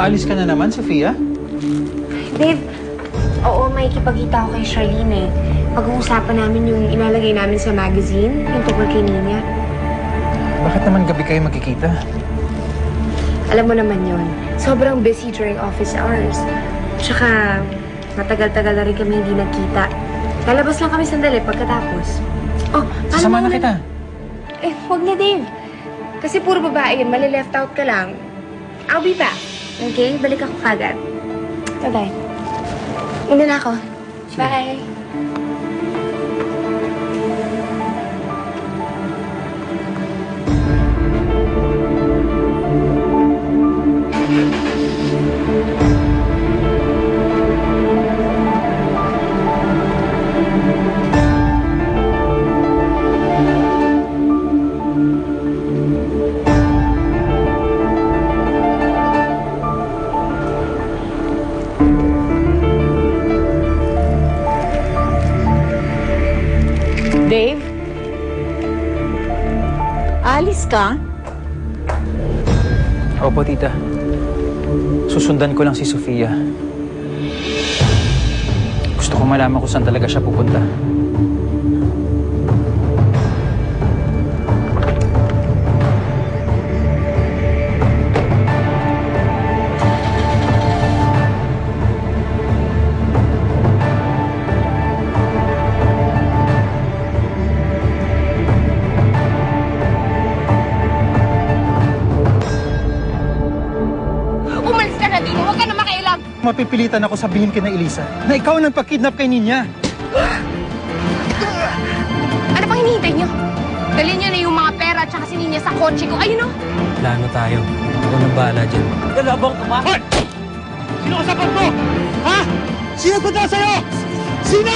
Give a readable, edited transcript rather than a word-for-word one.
Aalis ka na naman, Sofia? Dave, oo, may kipagkita ako kay Charlene eh. Pag-uusapan namin yung ilalagay namin sa magazine, yung tungkol kay Nina. Bakit naman gabi kayo magkikita? Alam mo naman yon, sobrang busy during office hours. Tsaka, matagal-tagal na rin kami hindi nagkita. Lalabas lang kami sandali pagkatapos. Oh, Sasama na kita. Eh, huwag na, Dave. Kasi puro babae yun, mali-left out ka lang. I'll be back. Okay? Balik ako kagad. Bye-bye. Una na ako. Bye. Dave? Alis ka? Opo, tita. Susundan ko lang si Sofia. Gusto ko malaman kung saan talaga siya pupunta. Mapipilitan ako sabihin kay na Elisa na ikaw ang nagpa-kidnap kay Ninya. Ano pang hinihintay niyo? Dalhin niyo na yung mga pera at saka si Ninya sa kotse ko. Ayun o. Plano tayo. Ako nang bahala dyan. Galabang ka ba? Hoy! Sino kasapat mo? Ha? Sino punta sa'yo? Sino?